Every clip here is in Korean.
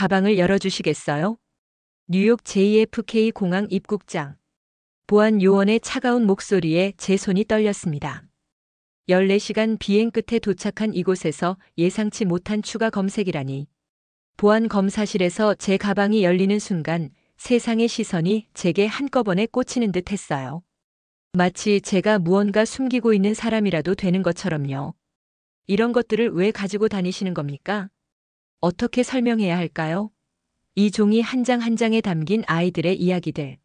가방을 열어주시겠어요? 뉴욕 JFK 공항 입국장. 보안 요원의 차가운 목소리에 제 손이 떨렸습니다. 14시간 비행 끝에 도착한 이곳에서 예상치 못한 추가 검색이라니. 보안 검사실에서 제 가방이 열리는 순간 세상의 시선이 제게 한꺼번에 꽂히는 듯 했어요. 마치 제가 무언가 숨기고 있는 사람이라도 되는 것처럼요. 이런 것들을 왜 가지고 다니시는 겁니까? 어떻게 설명해야 할까요? 이 종이 한 장 한 장에 담긴 아이들의 이야기들.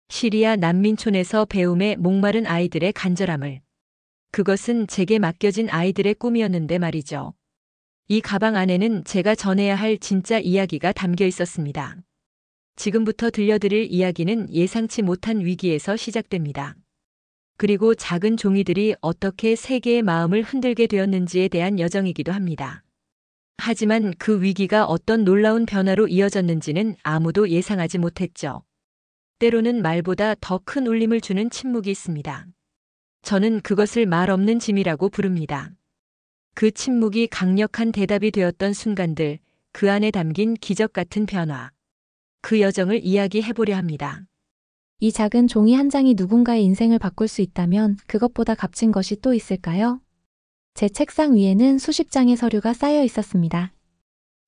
시리아 난민촌에서 배움에 목마른 아이들의 간절함을. 그것은 제게 맡겨진 아이들의 꿈이었는데 말이죠. 이 가방 안에는 제가 전해야 할 진짜 이야기가 담겨 있었습니다. 지금부터 들려드릴 이야기는 예상치 못한 위기에서 시작됩니다. 그리고 작은 종이들이 어떻게 세계의 마음을 흔들게 되었는지에 대한 여정이기도 합니다. 하지만 그 위기가 어떤 놀라운 변화로 이어졌는지는 아무도 예상하지 못했죠. 때로는 말보다 더 큰 울림을 주는 침묵이 있습니다. 저는 그것을 말 없는 짐이라고 부릅니다. 그 침묵이 강력한 대답이 되었던 순간들, 그 안에 담긴 기적 같은 변화. 그 여정을 이야기해보려 합니다. 이 작은 종이 한 장이 누군가의 인생을 바꿀 수 있다면 그것보다 값진 것이 또 있을까요? 제 책상 위에는 수십 장의 서류가 쌓여 있었습니다.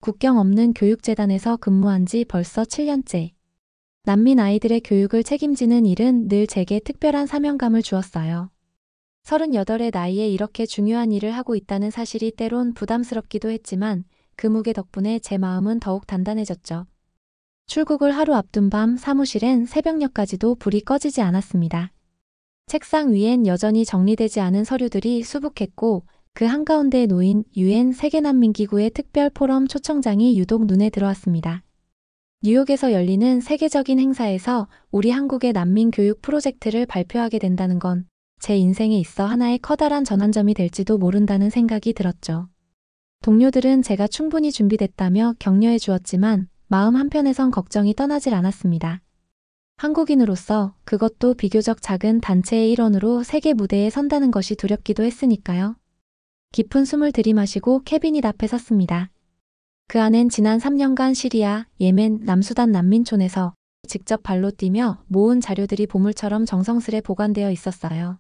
국경 없는 교육재단에서 근무한 지 벌써 7년째. 난민 아이들의 교육을 책임지는 일은 늘 제게 특별한 사명감을 주었어요. 38의 나이에 이렇게 중요한 일을 하고 있다는 사실이 때론 부담스럽기도 했지만 그 무게 덕분에 제 마음은 더욱 단단해졌죠. 출국을 하루 앞둔 밤 사무실엔 새벽녘까지도 불이 꺼지지 않았습니다. 책상 위엔 여전히 정리되지 않은 서류들이 수북했고 그 한가운데에 놓인 UN 세계난민기구의 특별 포럼 초청장이 유독 눈에 들어왔습니다. 뉴욕에서 열리는 세계적인 행사에서 우리 한국의 난민 교육 프로젝트를 발표하게 된다는 건 제 인생에 있어 하나의 커다란 전환점이 될지도 모른다는 생각이 들었죠. 동료들은 제가 충분히 준비됐다며 격려해 주었지만 마음 한편에선 걱정이 떠나질 않았습니다. 한국인으로서 그것도 비교적 작은 단체의 일원으로 세계 무대에 선다는 것이 두렵기도 했으니까요. 깊은 숨을 들이마시고 캐비닛 앞에 섰습니다. 그 안엔 지난 3년간 시리아, 예멘, 남수단 난민촌에서 직접 발로 뛰며 모은 자료들이 보물처럼 정성스레 보관되어 있었어요.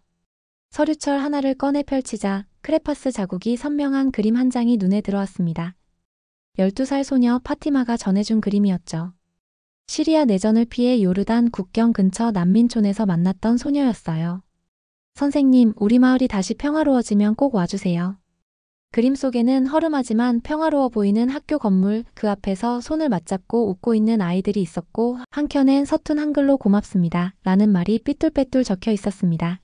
서류철 하나를 꺼내 펼치자 크레파스 자국이 선명한 그림 한 장이 눈에 들어왔습니다. 12살 소녀 파티마가 전해준 그림이었죠. 시리아 내전을 피해 요르단 국경 근처 난민촌에서 만났던 소녀였어요. 선생님, 우리 마을이 다시 평화로워지면 꼭 와주세요. 그림 속에는 허름하지만 평화로워 보이는 학교 건물, 그 앞에서 손을 맞잡고 웃고 있는 아이들이 있었고 한켠엔 서툰 한글로 고맙습니다 라는 말이 삐뚤빼뚤 적혀 있었습니다.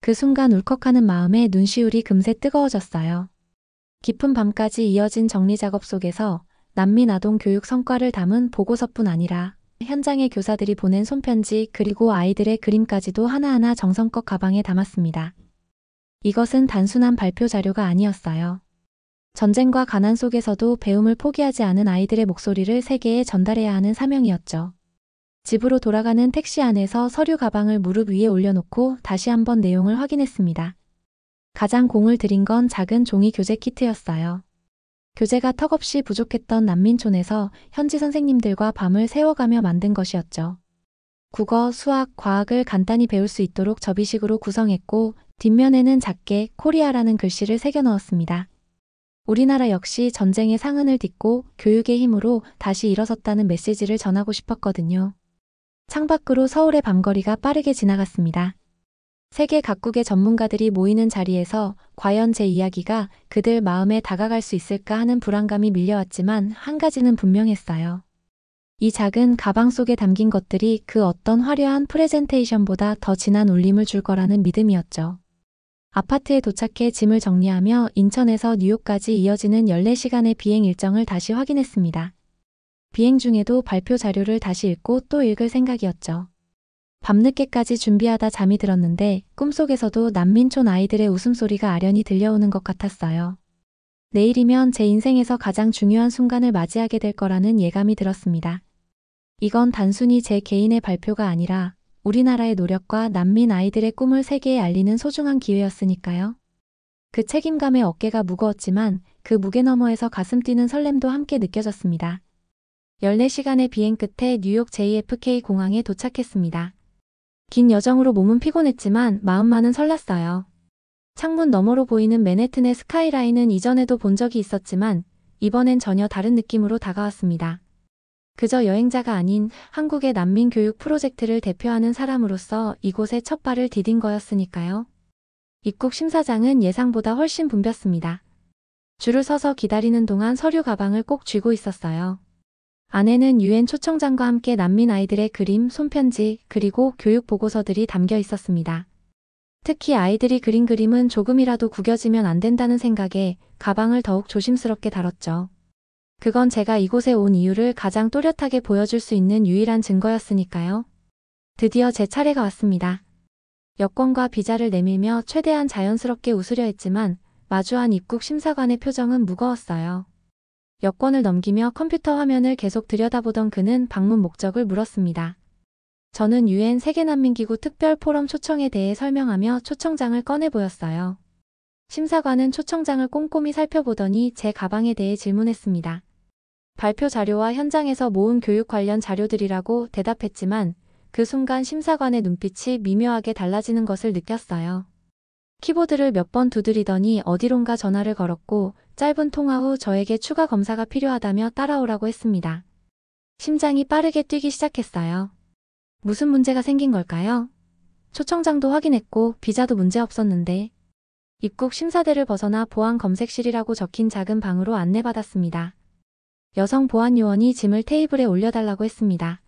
그 순간 울컥하는 마음에 눈시울이 금세 뜨거워졌어요. 깊은 밤까지 이어진 정리 작업 속에서 난민 아동 교육 성과를 담은 보고서뿐 아니라 현장의 교사들이 보낸 손편지 그리고 아이들의 그림까지도 하나하나 정성껏 가방에 담았습니다. 이것은 단순한 발표 자료가 아니었어요. 전쟁과 가난 속에서도 배움을 포기하지 않은 아이들의 목소리를 세계에 전달해야 하는 사명이었죠. 집으로 돌아가는 택시 안에서 서류 가방을 무릎 위에 올려놓고 다시 한번 내용을 확인했습니다. 가장 공을 들인 건 작은 종이 교재 키트였어요. 교재가 턱없이 부족했던 난민촌에서 현지 선생님들과 밤을 새워가며 만든 것이었죠. 국어, 수학, 과학을 간단히 배울 수 있도록 접이식으로 구성했고 뒷면에는 작게 코리아라는 글씨를 새겨 넣었습니다. 우리나라 역시 전쟁의 상흔을 딛고 교육의 힘으로 다시 일어섰다는 메시지를 전하고 싶었거든요. 창밖으로 서울의 밤거리가 빠르게 지나갔습니다. 세계 각국의 전문가들이 모이는 자리에서 과연 제 이야기가 그들 마음에 다가갈 수 있을까 하는 불안감이 밀려왔지만 한 가지는 분명했어요. 이 작은 가방 속에 담긴 것들이 그 어떤 화려한 프레젠테이션보다 더 진한 울림을 줄 거라는 믿음이었죠. 아파트에 도착해 짐을 정리하며 인천에서 뉴욕까지 이어지는 14시간의 비행 일정을 다시 확인했습니다. 비행 중에도 발표 자료를 다시 읽고 또 읽을 생각이었죠. 밤늦게까지 준비하다 잠이 들었는데 꿈속에서도 난민촌 아이들의 웃음소리가 아련히 들려오는 것 같았어요. 내일이면 제 인생에서 가장 중요한 순간을 맞이하게 될 거라는 예감이 들었습니다. 이건 단순히 제 개인의 발표가 아니라 우리나라의 노력과 난민 아이들의 꿈을 세계에 알리는 소중한 기회였으니까요. 그 책임감에 어깨가 무거웠지만 그 무게 너머에서 가슴 뛰는 설렘도 함께 느껴졌습니다. 14시간의 비행 끝에 뉴욕 JFK 공항에 도착했습니다. 긴 여정으로 몸은 피곤했지만 마음만은 설렜어요. 창문 너머로 보이는 맨해튼의 스카이라인은 이전에도 본 적이 있었지만 이번엔 전혀 다른 느낌으로 다가왔습니다. 그저 여행자가 아닌 한국의 난민 교육 프로젝트를 대표하는 사람으로서 이곳에 첫 발을 디딘 거였으니까요. 입국 심사장은 예상보다 훨씬 붐볐습니다. 줄을 서서 기다리는 동안 서류 가방을 꼭 쥐고 있었어요. 안에는 유엔 초청장과 함께 난민 아이들의 그림, 손편지, 그리고 교육 보고서들이 담겨 있었습니다. 특히 아이들이 그린 그림은 조금이라도 구겨지면 안 된다는 생각에 가방을 더욱 조심스럽게 다뤘죠. 그건 제가 이곳에 온 이유를 가장 또렷하게 보여줄 수 있는 유일한 증거였으니까요. 드디어 제 차례가 왔습니다. 여권과 비자를 내밀며 최대한 자연스럽게 웃으려 했지만 마주한 입국 심사관의 표정은 무거웠어요. 여권을 넘기며 컴퓨터 화면을 계속 들여다보던 그는 방문 목적을 물었습니다. 저는 유엔 세계난민기구 특별 포럼 초청에 대해 설명하며 초청장을 꺼내 보였어요. 심사관은 초청장을 꼼꼼히 살펴보더니 제 가방에 대해 질문했습니다. 발표 자료와 현장에서 모은 교육 관련 자료들이라고 대답했지만 그 순간 심사관의 눈빛이 미묘하게 달라지는 것을 느꼈어요. 키보드를 몇 번 두드리더니 어디론가 전화를 걸었고 짧은 통화 후 저에게 추가 검사가 필요하다며 따라오라고 했습니다. 심장이 빠르게 뛰기 시작했어요. 무슨 문제가 생긴 걸까요? 초청장도 확인했고 비자도 문제 없었는데. 입국 심사대를 벗어나 보안 검색실이라고 적힌 작은 방으로 안내받았습니다. 여성 보안 요원이 짐을 테이블에 올려달라고 했습니다.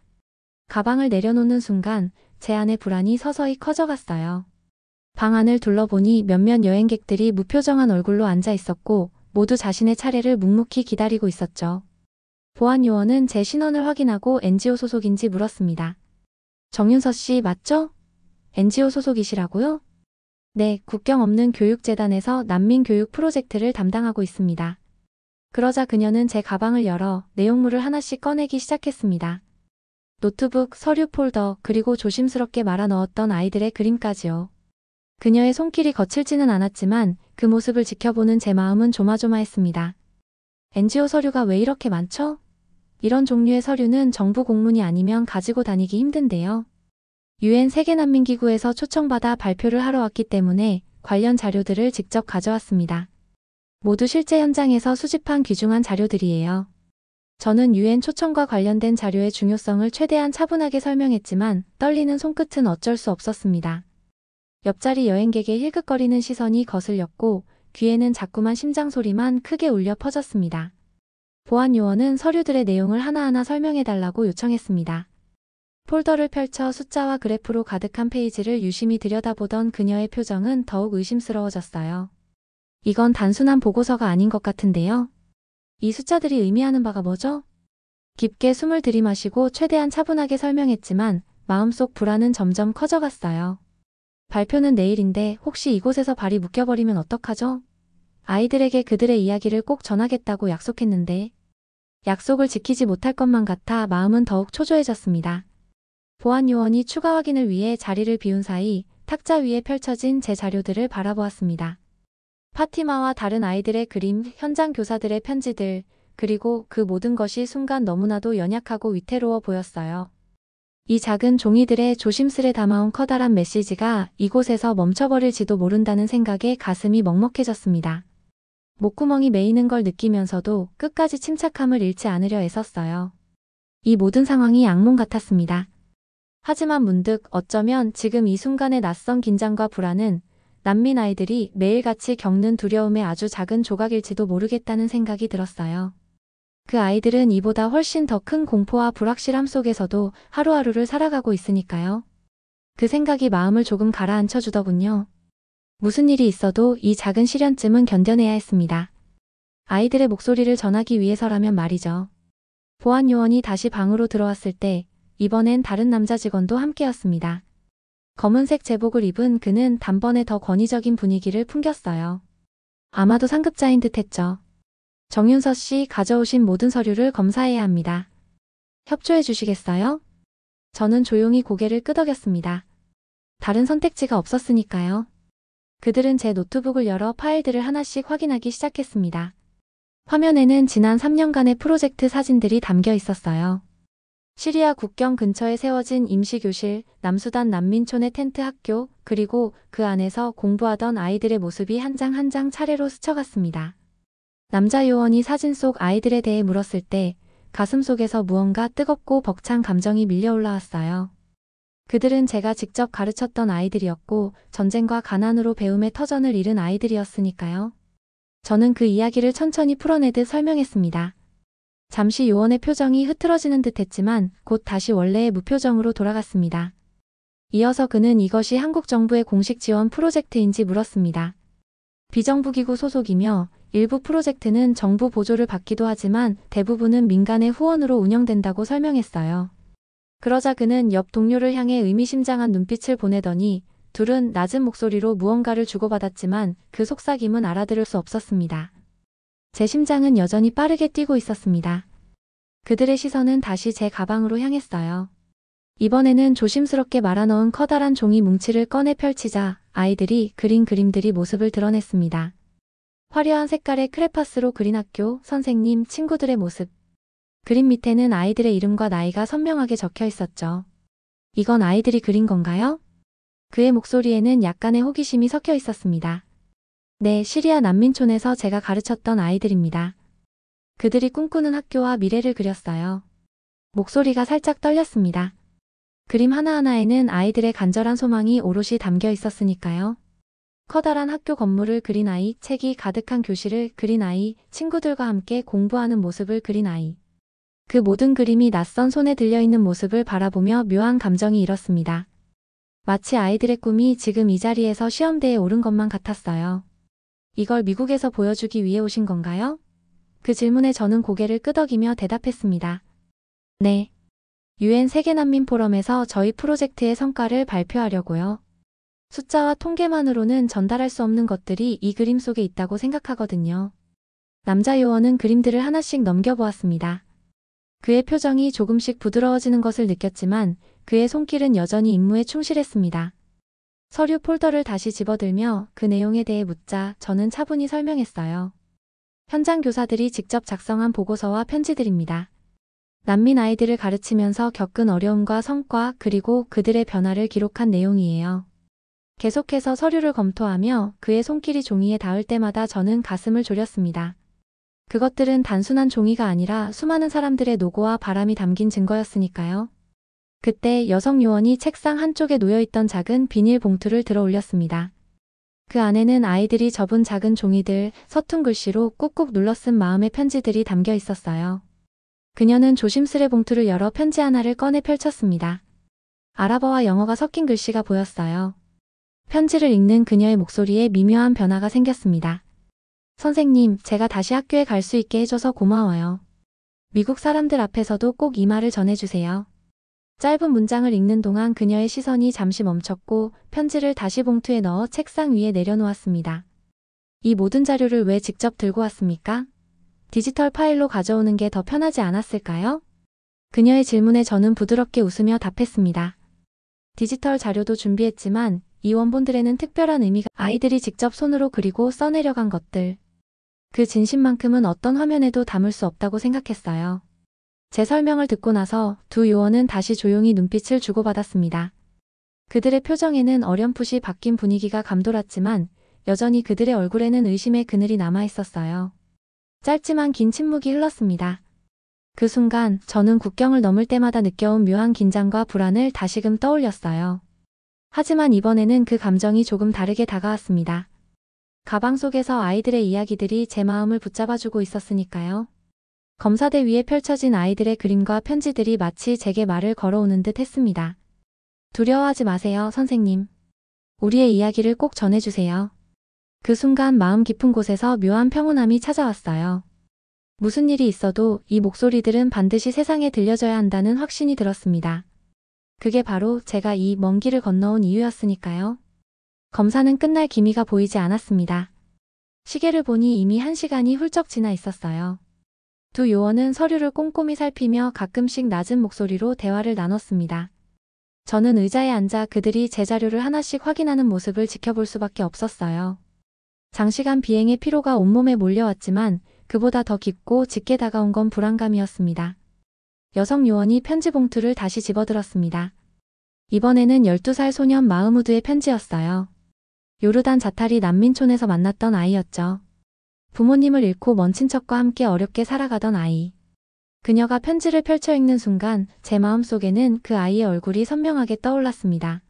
가방을 내려놓는 순간 제 안의 불안이 서서히 커져갔어요. 방 안을 둘러보니 몇몇 여행객들이 무표정한 얼굴로 앉아 있었고 모두 자신의 차례를 묵묵히 기다리고 있었죠. 보안 요원은 제 신원을 확인하고 NGO 소속인지 물었습니다. 정윤서 씨 맞죠? NGO 소속이시라고요? 네, 국경 없는 교육재단에서 난민 교육 프로젝트를 담당하고 있습니다. 그러자 그녀는 제 가방을 열어 내용물을 하나씩 꺼내기 시작했습니다. 노트북, 서류 폴더, 그리고 조심스럽게 말아 넣었던 아이들의 그림까지요. 그녀의 손길이 거칠지는 않았지만 그 모습을 지켜보는 제 마음은 조마조마했습니다. NGO 서류가 왜 이렇게 많죠? 이런 종류의 서류는 정부 공문이 아니면 가지고 다니기 힘든데요. 유엔 세계난민기구에서 초청받아 발표를 하러 왔기 때문에 관련 자료들을 직접 가져왔습니다. 모두 실제 현장에서 수집한 귀중한 자료들이에요. 저는 유엔 초청과 관련된 자료의 중요성을 최대한 차분하게 설명했지만 떨리는 손끝은 어쩔 수 없었습니다. 옆자리 여행객의 힐끗거리는 시선이 거슬렸고 귀에는 자꾸만 심장 소리만 크게 울려 퍼졌습니다. 보안 요원은 서류들의 내용을 하나하나 설명해달라고 요청했습니다. 폴더를 펼쳐 숫자와 그래프로 가득한 페이지를 유심히 들여다보던 그녀의 표정은 더욱 의심스러워졌어요. 이건 단순한 보고서가 아닌 것 같은데요. 이 숫자들이 의미하는 바가 뭐죠? 깊게 숨을 들이마시고 최대한 차분하게 설명했지만 마음속 불안은 점점 커져갔어요. 발표는 내일인데 혹시 이곳에서 발이 묶여버리면 어떡하죠? 아이들에게 그들의 이야기를 꼭 전하겠다고 약속했는데 약속을 지키지 못할 것만 같아 마음은 더욱 초조해졌습니다. 보안 요원이 추가 확인을 위해 자리를 비운 사이 탁자 위에 펼쳐진 제 자료들을 바라보았습니다. 파티마와 다른 아이들의 그림, 현장 교사들의 편지들, 그리고 그 모든 것이 순간 너무나도 연약하고 위태로워 보였어요. 이 작은 종이들에 조심스레 담아온 커다란 메시지가 이곳에서 멈춰버릴지도 모른다는 생각에 가슴이 먹먹해졌습니다. 목구멍이 메이는 걸 느끼면서도 끝까지 침착함을 잃지 않으려 애썼어요. 이 모든 상황이 악몽 같았습니다. 하지만 문득 어쩌면 지금 이 순간의 낯선 긴장과 불안은 난민 아이들이 매일같이 겪는 두려움의 아주 작은 조각일지도 모르겠다는 생각이 들었어요. 그 아이들은 이보다 훨씬 더 큰 공포와 불확실함 속에서도 하루하루를 살아가고 있으니까요. 그 생각이 마음을 조금 가라앉혀 주더군요. 무슨 일이 있어도 이 작은 시련쯤은 견뎌내야 했습니다. 아이들의 목소리를 전하기 위해서라면 말이죠. 보안 요원이 다시 방으로 들어왔을 때 이번엔 다른 남자 직원도 함께였습니다. 검은색 제복을 입은 그는 단번에 더 권위적인 분위기를 풍겼어요. 아마도 상급자인 듯했죠. 정윤서 씨 가져오신 모든 서류를 검사해야 합니다. 협조해 주시겠어요? 저는 조용히 고개를 끄덕였습니다. 다른 선택지가 없었으니까요. 그들은 제 노트북을 열어 파일들을 하나씩 확인하기 시작했습니다. 화면에는 지난 3년간의 프로젝트 사진들이 담겨 있었어요. 시리아 국경 근처에 세워진 임시교실, 남수단 난민촌의 텐트 학교, 그리고 그 안에서 공부하던 아이들의 모습이 한 장 한 장 차례로 스쳐갔습니다. 남자 요원이 사진 속 아이들에 대해 물었을 때 가슴 속에서 무언가 뜨겁고 벅찬 감정이 밀려 올라왔어요. 그들은 제가 직접 가르쳤던 아이들이었고 전쟁과 가난으로 배움의 터전을 잃은 아이들이었으니까요. 저는 그 이야기를 천천히 풀어내듯 설명했습니다. 잠시 요원의 표정이 흐트러지는 듯 했지만 곧 다시 원래의 무표정으로 돌아갔습니다. 이어서 그는 이것이 한국 정부의 공식 지원 프로젝트인지 물었습니다. 비정부기구 소속이며 일부 프로젝트는 정부 보조를 받기도 하지만 대부분은 민간의 후원으로 운영된다고 설명했어요. 그러자 그는 옆 동료를 향해 의미심장한 눈빛을 보내더니 둘은 낮은 목소리로 무언가를 주고받았지만 그 속삭임은 알아들을 수 없었습니다. 제 심장은 여전히 빠르게 뛰고 있었습니다. 그들의 시선은 다시 제 가방으로 향했어요. 이번에는 조심스럽게 말아넣은 커다란 종이 뭉치를 꺼내 펼치자 아이들이 그린 그림들이 모습을 드러냈습니다. 화려한 색깔의 크레파스로 그린 학교, 선생님, 친구들의 모습. 그림 밑에는 아이들의 이름과 나이가 선명하게 적혀 있었죠. 이건 아이들이 그린 건가요? 그의 목소리에는 약간의 호기심이 섞여 있었습니다. 네, 시리아 난민촌에서 제가 가르쳤던 아이들입니다. 그들이 꿈꾸는 학교와 미래를 그렸어요. 목소리가 살짝 떨렸습니다. 그림 하나하나에는 아이들의 간절한 소망이 오롯이 담겨 있었으니까요. 커다란 학교 건물을 그린 아이, 책이 가득한 교실을 그린 아이, 친구들과 함께 공부하는 모습을 그린 아이. 그 모든 그림이 낯선 손에 들려있는 모습을 바라보며 묘한 감정이 일었습니다. 마치 아이들의 꿈이 지금 이 자리에서 시험대에 오른 것만 같았어요. 이걸 미국에서 보여주기 위해 오신 건가요? 그 질문에 저는 고개를 끄덕이며 대답했습니다. 네. UN 세계난민 포럼에서 저희 프로젝트의 성과를 발표하려고요. 숫자와 통계만으로는 전달할 수 없는 것들이 이 그림 속에 있다고 생각하거든요. 남자 요원은 그림들을 하나씩 넘겨보았습니다. 그의 표정이 조금씩 부드러워지는 것을 느꼈지만 그의 손길은 여전히 임무에 충실했습니다. 서류 폴더를 다시 집어들며 그 내용에 대해 묻자 저는 차분히 설명했어요. 현장 교사들이 직접 작성한 보고서와 편지들입니다. 난민 아이들을 가르치면서 겪은 어려움과 성과 그리고 그들의 변화를 기록한 내용이에요. 계속해서 서류를 검토하며 그의 손길이 종이에 닿을 때마다 저는 가슴을 졸였습니다. 그것들은 단순한 종이가 아니라 수많은 사람들의 노고와 바람이 담긴 증거였으니까요. 그때 여성 요원이 책상 한쪽에 놓여있던 작은 비닐 봉투를 들어 올렸습니다. 그 안에는 아이들이 접은 작은 종이들, 서툰 글씨로 꾹꾹 눌러 쓴 마음의 편지들이 담겨 있었어요. 그녀는 조심스레 봉투를 열어 편지 하나를 꺼내 펼쳤습니다. 아랍어와 영어가 섞인 글씨가 보였어요. 편지를 읽는 그녀의 목소리에 미묘한 변화가 생겼습니다. 선생님, 제가 다시 학교에 갈 수 있게 해줘서 고마워요. 미국 사람들 앞에서도 꼭 이 말을 전해주세요. 짧은 문장을 읽는 동안 그녀의 시선이 잠시 멈췄고 편지를 다시 봉투에 넣어 책상 위에 내려놓았습니다. 이 모든 자료를 왜 직접 들고 왔습니까? 디지털 파일로 가져오는 게 더 편하지 않았을까요? 그녀의 질문에 저는 부드럽게 웃으며 답했습니다. 디지털 자료도 준비했지만 이 원본들에는 특별한 의미가 아이들이 직접 손으로 그리고 써내려간 것들. 그 진심만큼은 어떤 화면에도 담을 수 없다고 생각했어요. 제 설명을 듣고 나서 두 요원은 다시 조용히 눈빛을 주고받았습니다. 그들의 표정에는 어렴풋이 바뀐 분위기가 감돌았지만 여전히 그들의 얼굴에는 의심의 그늘이 남아있었어요. 짧지만 긴 침묵이 흘렀습니다. 그 순간 저는 국경을 넘을 때마다 느껴온 묘한 긴장과 불안을 다시금 떠올렸어요. 하지만 이번에는 그 감정이 조금 다르게 다가왔습니다. 가방 속에서 아이들의 이야기들이 제 마음을 붙잡아주고 있었으니까요. 검사대 위에 펼쳐진 아이들의 그림과 편지들이 마치 제게 말을 걸어오는 듯 했습니다. 두려워하지 마세요, 선생님. 우리의 이야기를 꼭 전해주세요. 그 순간 마음 깊은 곳에서 묘한 평온함이 찾아왔어요. 무슨 일이 있어도 이 목소리들은 반드시 세상에 들려져야 한다는 확신이 들었습니다. 그게 바로 제가 이 먼 길을 건너온 이유였으니까요. 검사는 끝날 기미가 보이지 않았습니다. 시계를 보니 이미 1시간이 훌쩍 지나 있었어요. 두 요원은 서류를 꼼꼼히 살피며 가끔씩 낮은 목소리로 대화를 나눴습니다. 저는 의자에 앉아 그들이 제 자료를 하나씩 확인하는 모습을 지켜볼 수밖에 없었어요. 장시간 비행의 피로가 온몸에 몰려왔지만 그보다 더 깊고 짙게 다가온 건 불안감이었습니다. 여성 요원이 편지 봉투를 다시 집어들었습니다. 이번에는 12살 소년 마흐무드의 편지였어요. 요르단 자탈이 난민촌에서 만났던 아이였죠. 부모님을 잃고 먼 친척과 함께 어렵게 살아가던 아이. 그녀가 편지를 펼쳐 읽는 순간 제 마음속에는 그 아이의 얼굴이 선명하게 떠올랐습니다.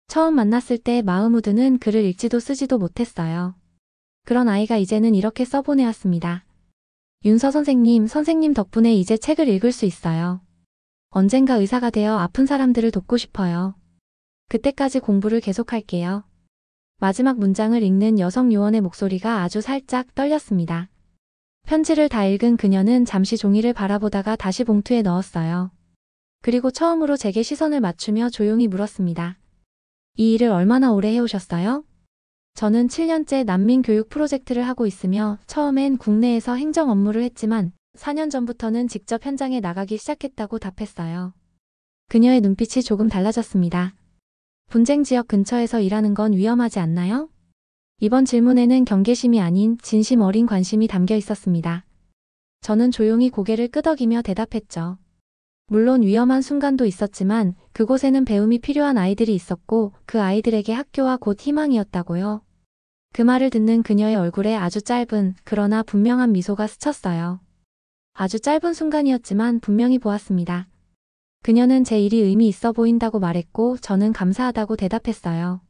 처음 만났을 때 마흐무드는 글을 읽지도 쓰지도 못했어요. 그런 아이가 이제는 이렇게 써보내왔습니다. 윤서 선생님 덕분에 이제 책을 읽을 수 있어요. 언젠가 의사가 되어 아픈 사람들을 돕고 싶어요. 그때까지 공부를 계속할게요. 마지막 문장을 읽는 여성 요원의 목소리가 아주 살짝 떨렸습니다. 편지를 다 읽은 그녀는 잠시 종이를 바라보다가 다시 봉투에 넣었어요. 그리고 처음으로 제게 시선을 맞추며 조용히 물었습니다. 이 일을 얼마나 오래 해오셨어요? 저는 7년째 난민 교육 프로젝트를 하고 있으며 처음엔 국내에서 행정 업무를 했지만 4년 전부터는 직접 현장에 나가기 시작했다고 답했어요. 그녀의 눈빛이 조금 달라졌습니다. 분쟁 지역 근처에서 일하는 건 위험하지 않나요? 이번 질문에는 경계심이 아닌 진심 어린 관심이 담겨 있었습니다. 저는 조용히 고개를 끄덕이며 대답했죠. 물론 위험한 순간도 있었지만 그곳에는 배움이 필요한 아이들이 있었고 그 아이들에게 학교와 곧 희망이었다고요. 그 말을 듣는 그녀의 얼굴에 아주 짧은 그러나 분명한 미소가 스쳤어요. 아주 짧은 순간이었지만 분명히 보았습니다. 그녀는 제 일이 의미 있어 보인다고 말했고 저는 감사하다고 대답했어요.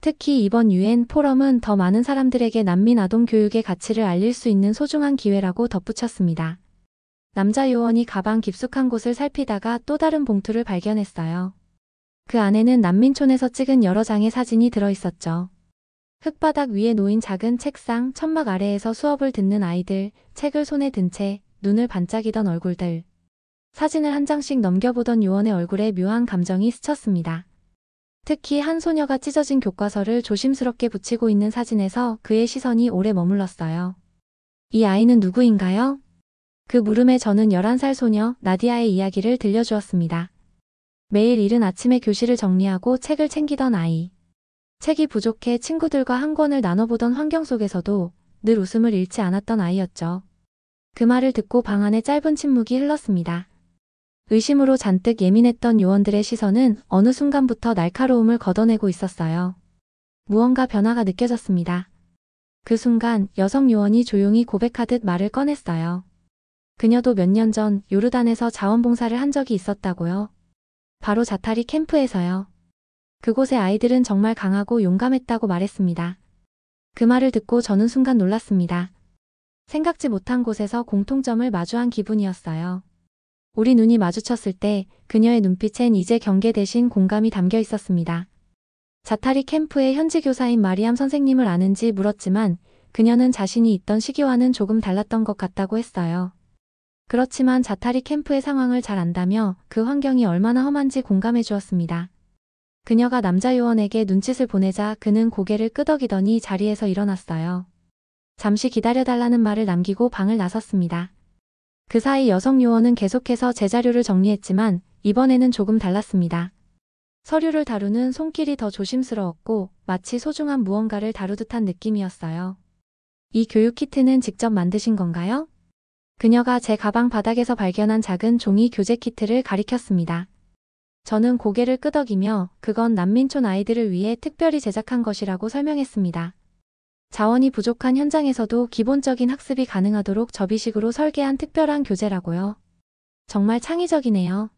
특히 이번 UN 포럼은 더 많은 사람들에게 난민 아동 교육의 가치를 알릴 수 있는 소중한 기회라고 덧붙였습니다. 남자 요원이 가방 깊숙한 곳을 살피다가 또 다른 봉투를 발견했어요. 그 안에는 난민촌에서 찍은 여러 장의 사진이 들어있었죠. 흙바닥 위에 놓인 작은 책상, 천막 아래에서 수업을 듣는 아이들, 책을 손에 든 채 눈을 반짝이던 얼굴들. 사진을 한 장씩 넘겨보던 요원의 얼굴에 묘한 감정이 스쳤습니다. 특히 한 소녀가 찢어진 교과서를 조심스럽게 붙이고 있는 사진에서 그의 시선이 오래 머물렀어요. 이 아이는 누구인가요? 그 물음에 저는 11살 소녀 나디아의 이야기를 들려주었습니다. 매일 이른 아침에 교실을 정리하고 책을 챙기던 아이. 책이 부족해 친구들과 한 권을 나눠보던 환경 속에서도 늘 웃음을 잃지 않았던 아이였죠. 그 말을 듣고 방 안에 짧은 침묵이 흘렀습니다. 의심으로 잔뜩 예민했던 요원들의 시선은 어느 순간부터 날카로움을 걷어내고 있었어요. 무언가 변화가 느껴졌습니다. 그 순간 여성 요원이 조용히 고백하듯 말을 꺼냈어요. 그녀도 몇 년 전 요르단에서 자원봉사를 한 적이 있었다고요. 바로 자타리 캠프에서요. 그곳의 아이들은 정말 강하고 용감했다고 말했습니다. 그 말을 듣고 저는 순간 놀랐습니다. 생각지 못한 곳에서 공통점을 마주한 기분이었어요. 우리 눈이 마주쳤을 때 그녀의 눈빛엔 이제 경계 대신 공감이 담겨 있었습니다. 자타리 캠프의 현지 교사인 마리암 선생님을 아는지 물었지만 그녀는 자신이 있던 시기와는 조금 달랐던 것 같다고 했어요. 그렇지만 자타리 캠프의 상황을 잘 안다며 그 환경이 얼마나 험한지 공감해 주었습니다. 그녀가 남자 요원에게 눈짓을 보내자 그는 고개를 끄덕이더니 자리에서 일어났어요. 잠시 기다려달라는 말을 남기고 방을 나섰습니다. 그 사이 여성 요원은 계속해서 제 자료를 정리했지만 이번에는 조금 달랐습니다. 서류를 다루는 손길이 더 조심스러웠고 마치 소중한 무언가를 다루듯한 느낌이었어요. 이 교육 키트는 직접 만드신 건가요? 그녀가 제 가방 바닥에서 발견한 작은 종이 교재 키트를 가리켰습니다. 저는 고개를 끄덕이며 그건 난민촌 아이들을 위해 특별히 제작한 것이라고 설명했습니다. 자원이 부족한 현장에서도 기본적인 학습이 가능하도록 접이식으로 설계한 특별한 교재라고요. 정말 창의적이네요.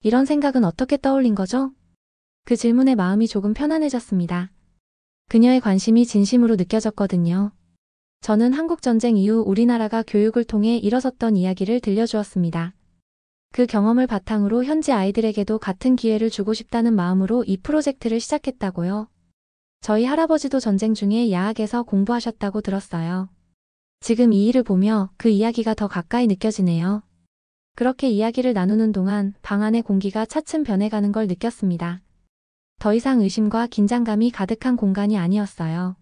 이런 생각은 어떻게 떠올린 거죠? 그 질문에 마음이 조금 편안해졌습니다. 그녀의 관심이 진심으로 느껴졌거든요. 저는 한국전쟁 이후 우리나라가 교육을 통해 일어섰던 이야기를 들려주었습니다. 그 경험을 바탕으로 현지 아이들에게도 같은 기회를 주고 싶다는 마음으로 이 프로젝트를 시작했다고요. 저희 할아버지도 전쟁 중에 야학에서 공부하셨다고 들었어요. 지금 이 일을 보며 그 이야기가 더 가까이 느껴지네요. 그렇게 이야기를 나누는 동안 방 안의 공기가 차츰 변해가는 걸 느꼈습니다. 더 이상 의심과 긴장감이 가득한 공간이 아니었어요.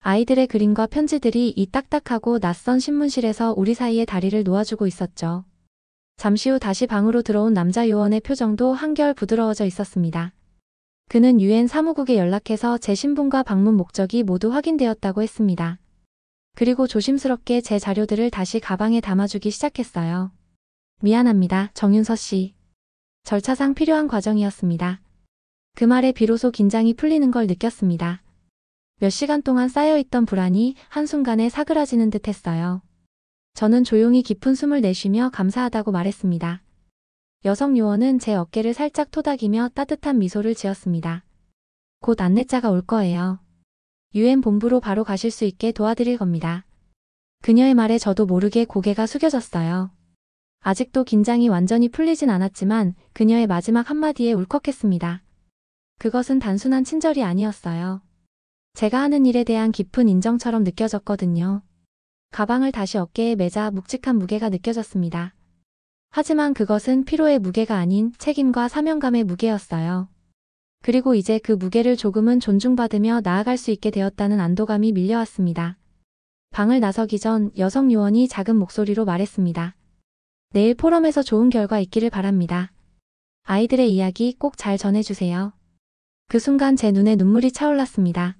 아이들의 그림과 편지들이 이 딱딱하고 낯선 신문실에서 우리 사이에 다리를 놓아주고 있었죠. 잠시 후 다시 방으로 들어온 남자 요원의 표정도 한결 부드러워져 있었습니다. 그는 UN 사무국에 연락해서 제 신분과 방문 목적이 모두 확인되었다고 했습니다. 그리고 조심스럽게 제 자료들을 다시 가방에 담아주기 시작했어요. 미안합니다, 정윤서 씨. 절차상 필요한 과정이었습니다. 그 말에 비로소 긴장이 풀리는 걸 느꼈습니다. 몇 시간 동안 쌓여있던 불안이 한순간에 사그라지는 듯 했어요. 저는 조용히 깊은 숨을 내쉬며 감사하다고 말했습니다. 여성 요원은 제 어깨를 살짝 토닥이며 따뜻한 미소를 지었습니다. 곧 안내자가 올 거예요. 유엔 본부로 바로 가실 수 있게 도와드릴 겁니다. 그녀의 말에 저도 모르게 고개가 숙여졌어요. 아직도 긴장이 완전히 풀리진 않았지만 그녀의 마지막 한마디에 울컥했습니다. 그것은 단순한 친절이 아니었어요. 제가 하는 일에 대한 깊은 인정처럼 느껴졌거든요. 가방을 다시 어깨에 매자 묵직한 무게가 느껴졌습니다. 하지만 그것은 피로의 무게가 아닌 책임과 사명감의 무게였어요. 그리고 이제 그 무게를 조금은 존중받으며 나아갈 수 있게 되었다는 안도감이 밀려왔습니다. 방을 나서기 전 여성 요원이 작은 목소리로 말했습니다. 내일 포럼에서 좋은 결과 있기를 바랍니다. 아이들의 이야기 꼭 잘 전해주세요. 그 순간 제 눈에 눈물이 차올랐습니다.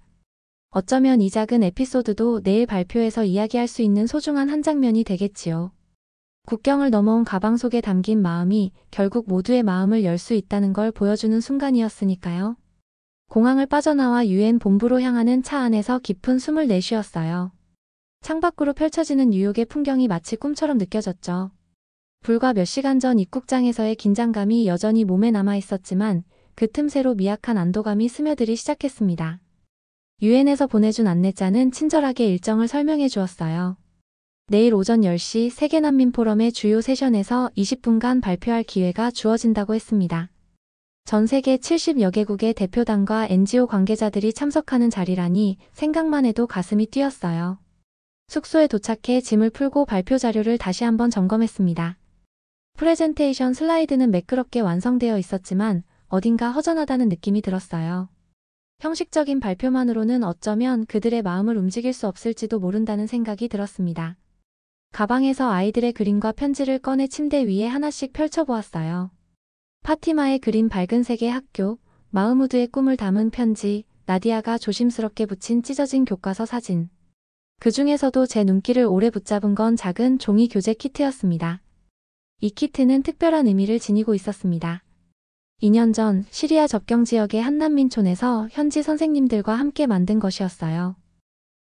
어쩌면 이 작은 에피소드도 내일 발표에서 이야기할 수 있는 소중한 한 장면이 되겠지요. 국경을 넘어온 가방 속에 담긴 마음이 결국 모두의 마음을 열 수 있다는 걸 보여주는 순간이었으니까요. 공항을 빠져나와 유엔 본부로 향하는 차 안에서 깊은 숨을 내쉬었어요. 창밖으로 펼쳐지는 뉴욕의 풍경이 마치 꿈처럼 느껴졌죠. 불과 몇 시간 전 입국장에서의 긴장감이 여전히 몸에 남아 있었지만 그 틈새로 미약한 안도감이 스며들기 시작했습니다. 유엔에서 보내준 안내자는 친절하게 일정을 설명해 주었어요. 내일 오전 10시 세계난민 포럼의 주요 세션에서 20분간 발표할 기회가 주어진다고 했습니다. 전 세계 70여 개국의 대표단과 NGO 관계자들이 참석하는 자리라니 생각만 해도 가슴이 뛰었어요. 숙소에 도착해 짐을 풀고 발표 자료를 다시 한번 점검했습니다. 프레젠테이션 슬라이드는 매끄럽게 완성되어 있었지만 어딘가 허전하다는 느낌이 들었어요. 형식적인 발표만으로는 어쩌면 그들의 마음을 움직일 수 없을지도 모른다는 생각이 들었습니다. 가방에서 아이들의 그림과 편지를 꺼내 침대 위에 하나씩 펼쳐보았어요. 파티마의 그린 밝은 색의 학교, 마흐무드의 꿈을 담은 편지, 나디아가 조심스럽게 붙인 찢어진 교과서 사진. 그 중에서도 제 눈길을 오래 붙잡은 건 작은 종이 교재 키트였습니다. 이 키트는 특별한 의미를 지니고 있었습니다. 2년 전 시리아 접경 지역의 한 난민촌에서 현지 선생님들과 함께 만든 것이었어요.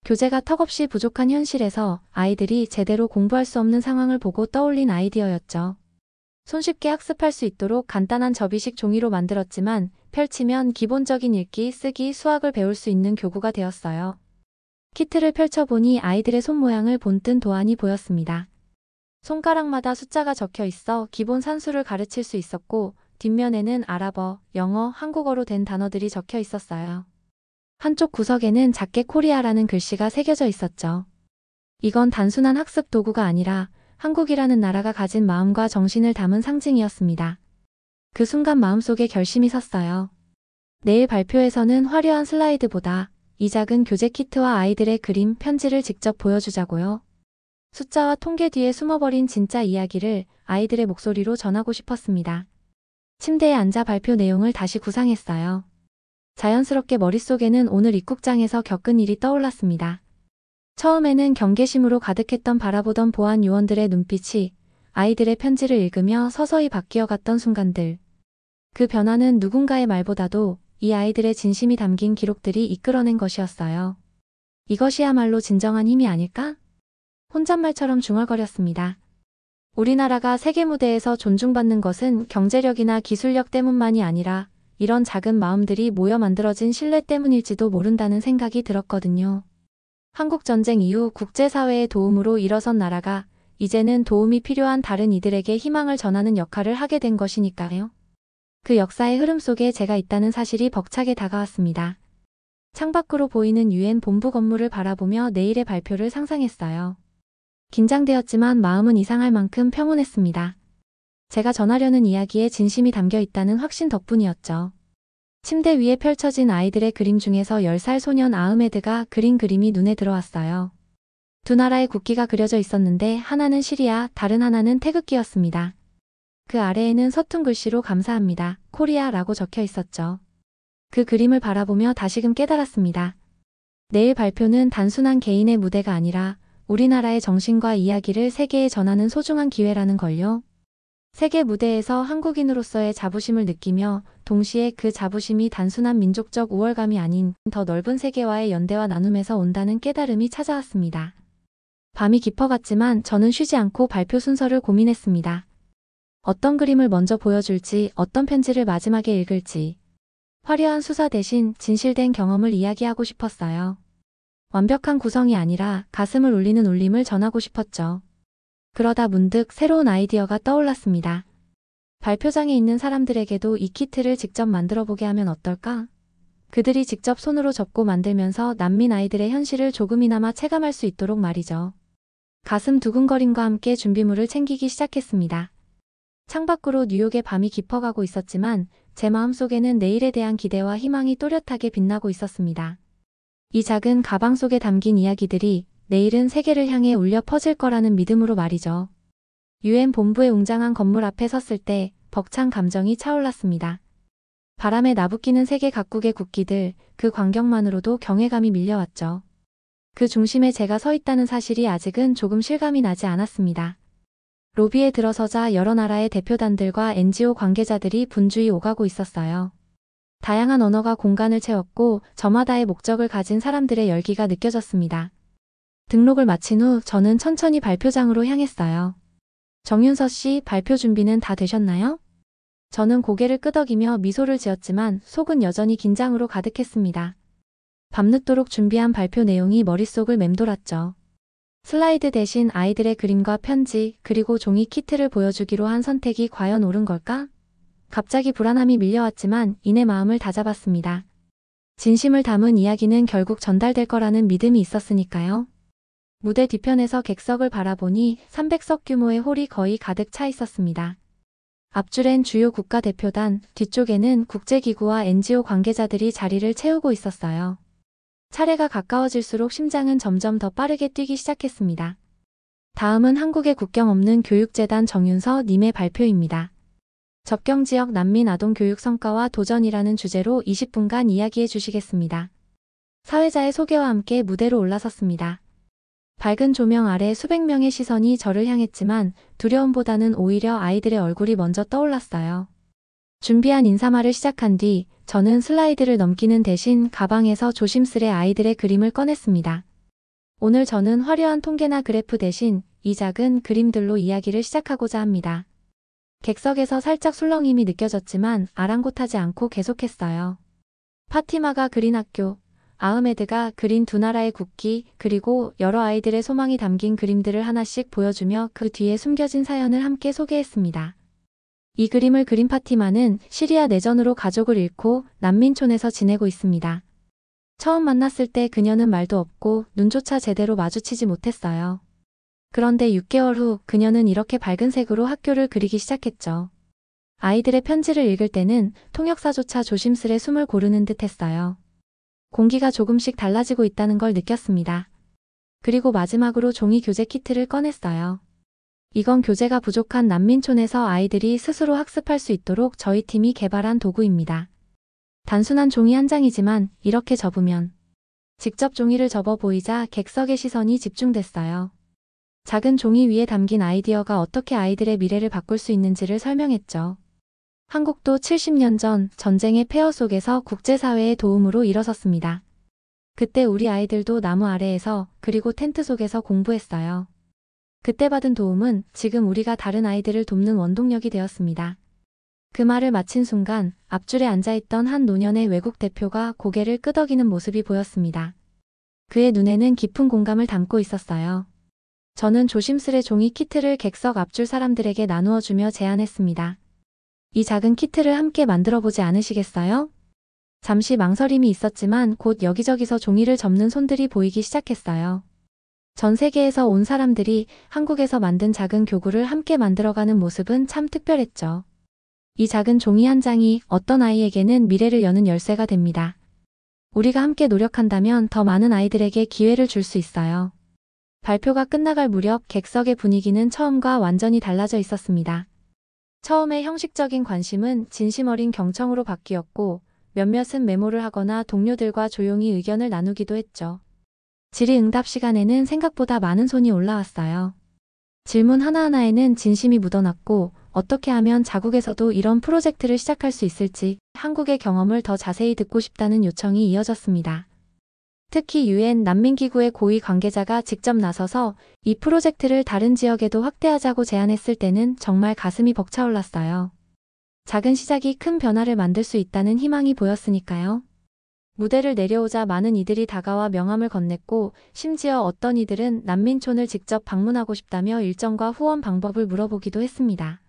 교재가 턱없이 부족한 현실에서 아이들이 제대로 공부할 수 없는 상황을 보고 떠올린 아이디어였죠. 손쉽게 학습할 수 있도록 간단한 접이식 종이로 만들었지만 펼치면 기본적인 읽기, 쓰기, 수학을 배울 수 있는 교구가 되었어요. 키트를 펼쳐보니 아이들의 손 모양을 본뜬 도안이 보였습니다. 손가락마다 숫자가 적혀 있어 기본 산수를 가르칠 수 있었고 뒷면에는 아랍어, 영어, 한국어로 된 단어들이 적혀 있었어요. 한쪽 구석에는 작게 코리아라는 글씨가 새겨져 있었죠. 이건 단순한 학습 도구가 아니라 한국이라는 나라가 가진 마음과 정신을 담은 상징이었습니다. 그 순간 마음속에 결심이 섰어요. 내일 발표에서는 화려한 슬라이드보다 이 작은 교재 키트와 아이들의 그림, 편지를 직접 보여주자고요. 숫자와 통계 뒤에 숨어버린 진짜 이야기를 아이들의 목소리로 전하고 싶었습니다. 침대에 앉아 발표 내용을 다시 구상했어요. 자연스럽게 머릿속에는 오늘 입국장에서 겪은 일이 떠올랐습니다. 처음에는 경계심으로 가득했던 바라보던 보안 요원들의 눈빛이 아이들의 편지를 읽으며 서서히 바뀌어갔던 순간들. 그 변화는 누군가의 말보다도 이 아이들의 진심이 담긴 기록들이 이끌어낸 것이었어요. 이것이야말로 진정한 힘이 아닐까? 혼잣말처럼 중얼거렸습니다. 우리나라가 세계 무대에서 존중받는 것은 경제력이나 기술력 때문만이 아니라 이런 작은 마음들이 모여 만들어진 신뢰 때문일지도 모른다는 생각이 들었거든요. 한국전쟁 이후 국제사회의 도움으로 일어선 나라가 이제는 도움이 필요한 다른 이들에게 희망을 전하는 역할을 하게 된 것이니까요. 그 역사의 흐름 속에 제가 있다는 사실이 벅차게 다가왔습니다. 창밖으로 보이는 유엔 본부 건물을 바라보며 내일의 발표를 상상했어요. 긴장되었지만 마음은 이상할 만큼 평온했습니다. 제가 전하려는 이야기에 진심이 담겨 있다는 확신 덕분이었죠. 침대 위에 펼쳐진 아이들의 그림 중에서 10살 소년 아흐메드가 그린 그림이 눈에 들어왔어요. 두 나라의 국기가 그려져 있었는데 하나는 시리아, 다른 하나는 태극기였습니다. 그 아래에는 서툰 글씨로 감사합니다. 코리아라고 적혀 있었죠. 그 그림을 바라보며 다시금 깨달았습니다. 내일 발표는 단순한 개인의 무대가 아니라 우리나라의 정신과 이야기를 세계에 전하는 소중한 기회라는 걸요. 세계 무대에서 한국인으로서의 자부심을 느끼며 동시에 그 자부심이 단순한 민족적 우월감이 아닌 더 넓은 세계와의 연대와 나눔에서 온다는 깨달음이 찾아왔습니다. 밤이 깊어갔지만 저는 쉬지 않고 발표 순서를 고민했습니다. 어떤 그림을 먼저 보여줄지, 어떤 편지를 마지막에 읽을지. 화려한 수사 대신 진실된 경험을 이야기하고 싶었어요. 완벽한 구성이 아니라 가슴을 울리는 울림을 전하고 싶었죠. 그러다 문득 새로운 아이디어가 떠올랐습니다. 발표장에 있는 사람들에게도 이 키트를 직접 만들어 보게 하면 어떨까? 그들이 직접 손으로 접고 만들면서 난민 아이들의 현실을 조금이나마 체감할 수 있도록 말이죠. 가슴 두근거림과 함께 준비물을 챙기기 시작했습니다. 창밖으로 뉴욕의 밤이 깊어가고 있었지만 제 마음속에는 내일에 대한 기대와 희망이 또렷하게 빛나고 있었습니다. 이 작은 가방 속에 담긴 이야기들이 내일은 세계를 향해 울려 퍼질 거라는 믿음으로 말이죠. 유엔 본부의 웅장한 건물 앞에 섰을 때 벅찬 감정이 차올랐습니다. 바람에 나부끼는 세계 각국의 국기들, 그 광경만으로도 경외감이 밀려왔죠. 그 중심에 제가 서 있다는 사실이 아직은 조금 실감이 나지 않았습니다. 로비에 들어서자 여러 나라의 대표단들과 NGO 관계자들이 분주히 오가고 있었어요. 다양한 언어가 공간을 채웠고 저마다의 목적을 가진 사람들의 열기가 느껴졌습니다. 등록을 마친 후 저는 천천히 발표장으로 향했어요. 정윤서 씨, 발표 준비는 다 되셨나요? 저는 고개를 끄덕이며 미소를 지었지만 속은 여전히 긴장으로 가득했습니다. 밤늦도록 준비한 발표 내용이 머릿속을 맴돌았죠. 슬라이드 대신 아이들의 그림과 편지, 그리고 종이 키트를 보여주기로 한 선택이 과연 옳은 걸까? 갑자기 불안함이 밀려왔지만 이내 마음을 다잡았습니다. 진심을 담은 이야기는 결국 전달될 거라는 믿음이 있었으니까요. 무대 뒤편에서 객석을 바라보니 300석 규모의 홀이 거의 가득 차 있었습니다. 앞줄엔 주요 국가대표단, 뒤쪽에는 국제기구와 NGO 관계자들이 자리를 채우고 있었어요. 차례가 가까워질수록 심장은 점점 더 빠르게 뛰기 시작했습니다. 다음은 한국의 국경 없는 교육재단 정윤서 님의 발표입니다. 접경지역 난민 아동 교육 성과와 도전이라는 주제로 20분간 이야기해 주시겠습니다. 사회자의 소개와 함께 무대로 올라섰습니다. 밝은 조명 아래 수백 명의 시선이 저를 향했지만 두려움보다는 오히려 아이들의 얼굴이 먼저 떠올랐어요. 준비한 인사말을 시작한 뒤 저는 슬라이드를 넘기는 대신 가방에서 조심스레 아이들의 그림을 꺼냈습니다. 오늘 저는 화려한 통계나 그래프 대신 이 작은 그림들로 이야기를 시작하고자 합니다. 객석에서 살짝 술렁임이 느껴졌지만 아랑곳하지 않고 계속했어요. 파티마가 그린 학교, 아흐메드가 그린 두 나라의 국기, 그리고 여러 아이들의 소망이 담긴 그림들을 하나씩 보여주며 그 뒤에 숨겨진 사연을 함께 소개했습니다. 이 그림을 그린 파티마는 시리아 내전으로 가족을 잃고 난민촌에서 지내고 있습니다. 처음 만났을 때 그녀는 말도 없고 눈조차 제대로 마주치지 못했어요. 그런데 6개월 후 그녀는 이렇게 밝은 색으로 학교를 그리기 시작했죠. 아이들의 편지를 읽을 때는 통역사조차 조심스레 숨을 고르는 듯 했어요. 공기가 조금씩 달라지고 있다는 걸 느꼈습니다. 그리고 마지막으로 종이 교재 키트를 꺼냈어요. 이건 교재가 부족한 난민촌에서 아이들이 스스로 학습할 수 있도록 저희 팀이 개발한 도구입니다. 단순한 종이 한 장이지만 이렇게 접으면 직접 종이를 접어 보이자 객석의 시선이 집중됐어요. 작은 종이 위에 담긴 아이디어가 어떻게 아이들의 미래를 바꿀 수 있는지를 설명했죠. 한국도 70년 전 전쟁의 폐허 속에서 국제사회의 도움으로 일어섰습니다. 그때 우리 아이들도 나무 아래에서 그리고 텐트 속에서 공부했어요. 그때 받은 도움은 지금 우리가 다른 아이들을 돕는 원동력이 되었습니다. 그 말을 마친 순간 앞줄에 앉아있던 한 노년의 외국 대표가 고개를 끄덕이는 모습이 보였습니다. 그의 눈에는 깊은 공감을 담고 있었어요. 저는 조심스레 종이 키트를 객석 앞줄 사람들에게 나누어주며 제안했습니다. 이 작은 키트를 함께 만들어보지 않으시겠어요? 잠시 망설임이 있었지만 곧 여기저기서 종이를 접는 손들이 보이기 시작했어요. 전 세계에서 온 사람들이 한국에서 만든 작은 교구를 함께 만들어가는 모습은 참 특별했죠. 이 작은 종이 한 장이 어떤 아이에게는 미래를 여는 열쇠가 됩니다. 우리가 함께 노력한다면 더 많은 아이들에게 기회를 줄 수 있어요. 발표가 끝나갈 무렵 객석의 분위기는 처음과 완전히 달라져 있었습니다. 처음에 형식적인 관심은 진심 어린 경청으로 바뀌었고 몇몇은 메모를 하거나 동료들과 조용히 의견을 나누기도 했죠. 질의응답 시간에는 생각보다 많은 손이 올라왔어요. 질문 하나하나에는 진심이 묻어났고 어떻게 하면 자국에서도 이런 프로젝트를 시작할 수 있을지 한국의 경험을 더 자세히 듣고 싶다는 요청이 이어졌습니다. 특히 UN 난민기구의 고위 관계자가 직접 나서서 이 프로젝트를 다른 지역에도 확대하자고 제안했을 때는 정말 가슴이 벅차올랐어요. 작은 시작이 큰 변화를 만들 수 있다는 희망이 보였으니까요. 무대를 내려오자 많은 이들이 다가와 명함을 건넸고 심지어 어떤 이들은 난민촌을 직접 방문하고 싶다며 일정과 후원 방법을 물어보기도 했습니다.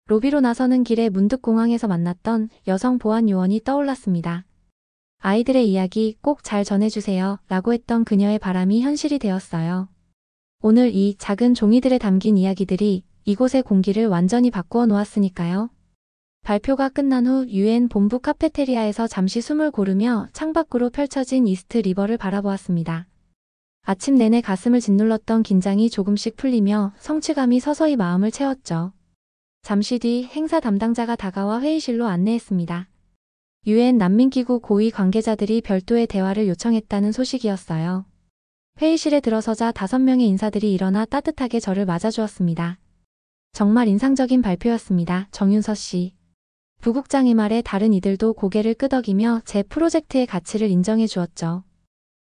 로비로 나서는 길에 문득 공항에서 만났던 여성 보안 요원이 떠올랐습니다. 아이들의 이야기 꼭 잘 전해주세요 라고 했던 그녀의 바람이 현실이 되었어요. 오늘 이 작은 종이들에 담긴 이야기들이 이곳의 공기를 완전히 바꾸어 놓았으니까요. 발표가 끝난 후 UN 본부 카페테리아에서 잠시 숨을 고르며 창밖으로 펼쳐진 이스트 리버를 바라보았습니다. 아침 내내 가슴을 짓눌렀던 긴장이 조금씩 풀리며 성취감이 서서히 마음을 채웠죠. 잠시 뒤 행사 담당자가 다가와 회의실로 안내했습니다. UN 난민기구 고위 관계자들이 별도의 대화를 요청했다는 소식이었어요. 회의실에 들어서자 5명의 인사들이 일어나 따뜻하게 저를 맞아주었습니다. 정말 인상적인 발표였습니다. 정윤서 씨. 부국장의 말에 다른 이들도 고개를 끄덕이며 제 프로젝트의 가치를 인정해 주었죠.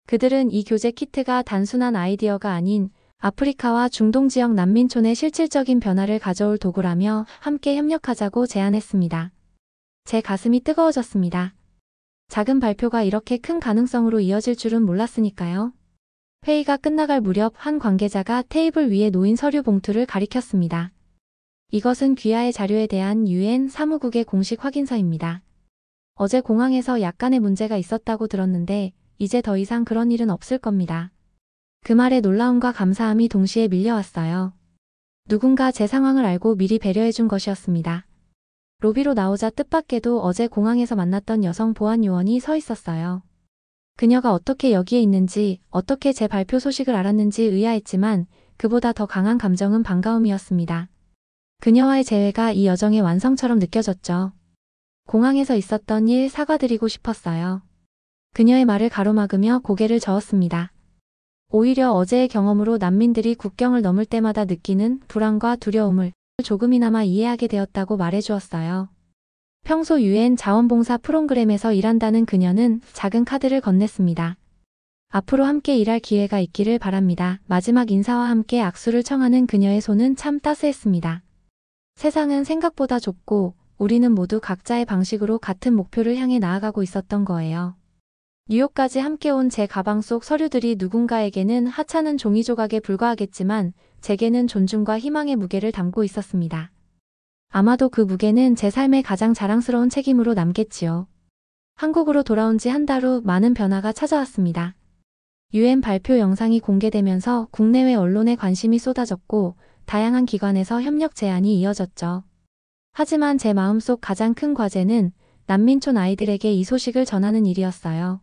그들은 이 교재 키트가 단순한 아이디어가 아닌 아프리카와 중동 지역 난민촌의 실질적인 변화를 가져올 도구라며 함께 협력하자고 제안했습니다. 제 가슴이 뜨거워졌습니다. 작은 발표가 이렇게 큰 가능성으로 이어질 줄은 몰랐으니까요. 회의가 끝나갈 무렵 한 관계자가 테이블 위에 놓인 서류 봉투를 가리켰습니다. 이것은 귀하의 자료에 대한 UN 사무국의 공식 확인서입니다. 어제 공항에서 약간의 문제가 있었다고 들었는데 이제 더 이상 그런 일은 없을 겁니다. 그 말에 놀라움과 감사함이 동시에 밀려왔어요. 누군가 제 상황을 알고 미리 배려해준 것이었습니다. 로비로 나오자 뜻밖에도 어제 공항에서 만났던 여성 보안 요원이 서 있었어요. 그녀가 어떻게 여기에 있는지, 어떻게 제 발표 소식을 알았는지 의아했지만 그보다 더 강한 감정은 반가움이었습니다. 그녀와의 재회가 이 여정의 완성처럼 느껴졌죠. 공항에서 있었던 일 사과드리고 싶었어요. 그녀의 말을 가로막으며 고개를 저었습니다. 오히려 어제의 경험으로 난민들이 국경을 넘을 때마다 느끼는 불안과 두려움을 조금이나마 이해하게 되었다고 말해주었어요. 평소 UN 자원봉사 프로그램에서 일한다는 그녀는 작은 카드를 건넸습니다. 앞으로 함께 일할 기회가 있기를 바랍니다. 마지막 인사와 함께 악수를 청하는 그녀의 손은 참 따스했습니다. 세상은 생각보다 좁고 우리는 모두 각자의 방식으로 같은 목표를 향해 나아가고 있었던 거예요. 뉴욕까지 함께 온 제 가방 속 서류들이 누군가에게는 하찮은 종이 조각에 불과하겠지만 제게는 존중과 희망의 무게를 담고 있었습니다. 아마도 그 무게는 제 삶의 가장 자랑스러운 책임으로 남겠지요. 한국으로 돌아온 지 한 달 후 많은 변화가 찾아왔습니다. UN 발표 영상이 공개되면서 국내외 언론에 관심이 쏟아졌고 다양한 기관에서 협력 제안이 이어졌죠. 하지만 제 마음속 가장 큰 과제는 난민촌 아이들에게 이 소식을 전하는 일이었어요.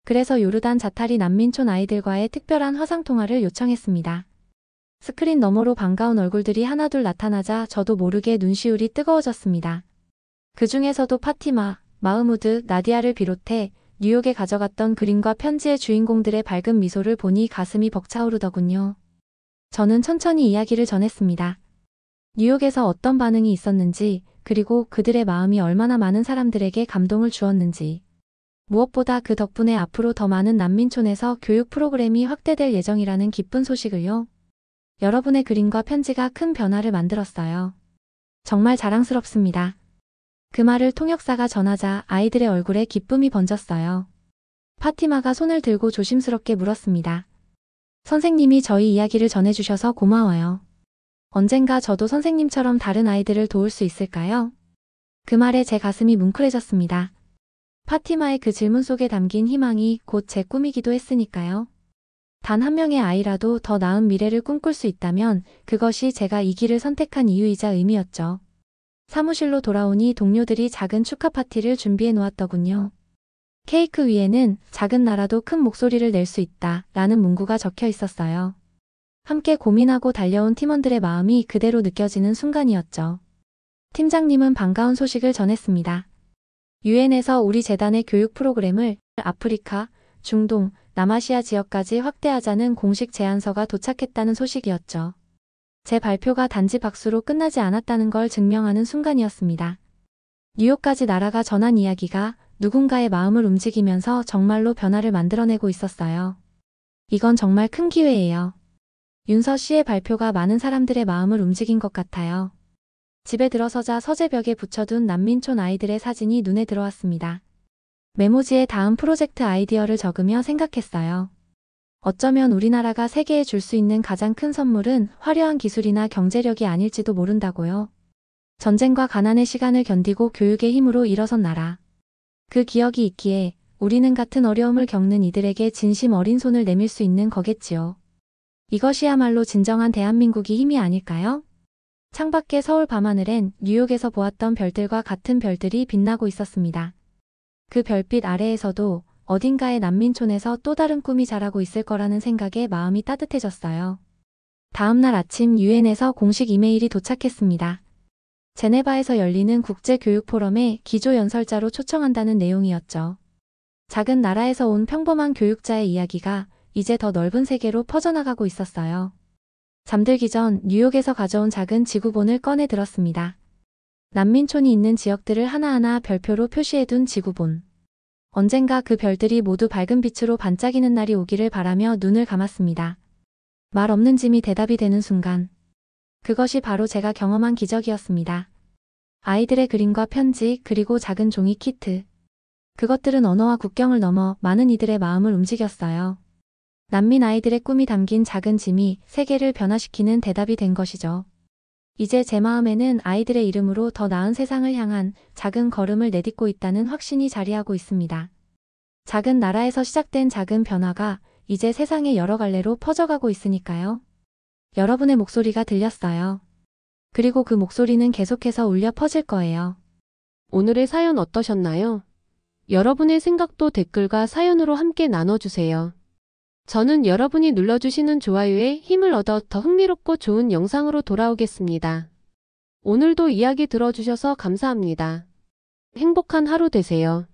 그래서 요르단 자타리 난민촌 아이들과의 특별한 화상통화를 요청했습니다. 스크린 너머로 반가운 얼굴들이 하나둘 나타나자 저도 모르게 눈시울이 뜨거워졌습니다. 그 중에서도 파티마, 마흐무드, 나디아를 비롯해 뉴욕에 가져갔던 그림과 편지의 주인공들의 밝은 미소를 보니 가슴이 벅차오르더군요. 저는 천천히 이야기를 전했습니다. 뉴욕에서 어떤 반응이 있었는지, 그리고 그들의 마음이 얼마나 많은 사람들에게 감동을 주었는지. 무엇보다 그 덕분에 앞으로 더 많은 난민촌에서 교육 프로그램이 확대될 예정이라는 기쁜 소식을요. 여러분의 그림과 편지가 큰 변화를 만들었어요. 정말 자랑스럽습니다. 그 말을 통역사가 전하자 아이들의 얼굴에 기쁨이 번졌어요. 파티마가 손을 들고 조심스럽게 물었습니다. 선생님이 저희 이야기를 전해주셔서 고마워요. 언젠가 저도 선생님처럼 다른 아이들을 도울 수 있을까요? 그 말에 제 가슴이 뭉클해졌습니다. 파티마의 그 질문 속에 담긴 희망이 곧 제 꿈이기도 했으니까요. 단 한 명의 아이라도 더 나은 미래를 꿈꿀 수 있다면 그것이 제가 이 길을 선택한 이유이자 의미였죠. 사무실로 돌아오니 동료들이 작은 축하 파티를 준비해 놓았더군요. 케이크 위에는 작은 나라도 큰 목소리를 낼 수 있다 라는 문구가 적혀 있었어요. 함께 고민하고 달려온 팀원들의 마음이 그대로 느껴지는 순간이었죠. 팀장님은 반가운 소식을 전했습니다. 유엔에서 우리 재단의 교육 프로그램을 아프리카, 중동, 남아시아 지역까지 확대하자는 공식 제안서가 도착했다는 소식이었죠. 제 발표가 단지 박수로 끝나지 않았다는 걸 증명하는 순간이었습니다. 뉴욕까지 날아가 전한 이야기가 누군가의 마음을 움직이면서 정말로 변화를 만들어내고 있었어요. 이건 정말 큰 기회예요. 윤서 씨의 발표가 많은 사람들의 마음을 움직인 것 같아요. 집에 들어서자 서재벽에 붙여둔 난민촌 아이들의 사진이 눈에 들어왔습니다. 메모지에 다음 프로젝트 아이디어를 적으며 생각했어요. 어쩌면 우리나라가 세계에 줄 수 있는 가장 큰 선물은 화려한 기술이나 경제력이 아닐지도 모른다고요. 전쟁과 가난의 시간을 견디고 교육의 힘으로 일어선 나라. 그 기억이 있기에 우리는 같은 어려움을 겪는 이들에게 진심 어린 손을 내밀 수 있는 거겠지요. 이것이야말로 진정한 대한민국의 힘이 아닐까요? 창밖의 서울 밤하늘엔 뉴욕에서 보았던 별들과 같은 별들이 빛나고 있었습니다. 그 별빛 아래에서도 어딘가의 난민촌에서 또 다른 꿈이 자라고 있을 거라는 생각에 마음이 따뜻해졌어요. 다음 날 아침 유엔에서 공식 이메일이 도착했습니다. 제네바에서 열리는 국제교육포럼에 기조연설자로 초청한다는 내용이었죠. 작은 나라에서 온 평범한 교육자의 이야기가 이제 더 넓은 세계로 퍼져나가고 있었어요. 잠들기 전 뉴욕에서 가져온 작은 지구본을 꺼내 들었습니다. 난민촌이 있는 지역들을 하나하나 별표로 표시해둔 지구본. 언젠가 그 별들이 모두 밝은 빛으로 반짝이는 날이 오기를 바라며 눈을 감았습니다. 말 없는 짐이 대답이 되는 순간. 그것이 바로 제가 경험한 기적이었습니다. 아이들의 그림과 편지 그리고 작은 종이 키트. 그것들은 언어와 국경을 넘어 많은 이들의 마음을 움직였어요. 난민 아이들의 꿈이 담긴 작은 짐이 세계를 변화시키는 대답이 된 것이죠. 이제 제 마음에는 아이들의 이름으로 더 나은 세상을 향한 작은 걸음을 내딛고 있다는 확신이 자리하고 있습니다. 작은 나라에서 시작된 작은 변화가 이제 세상의 여러 갈래로 퍼져가고 있으니까요. 여러분의 목소리가 들렸어요. 그리고 그 목소리는 계속해서 울려 퍼질 거예요. 오늘의 사연 어떠셨나요? 여러분의 생각도 댓글과 사연으로 함께 나눠주세요. 저는 여러분이 눌러주시는 좋아요에 힘을 얻어 더 흥미롭고 좋은 영상으로 돌아오겠습니다. 오늘도 이야기 들어주셔서 감사합니다. 행복한 하루 되세요.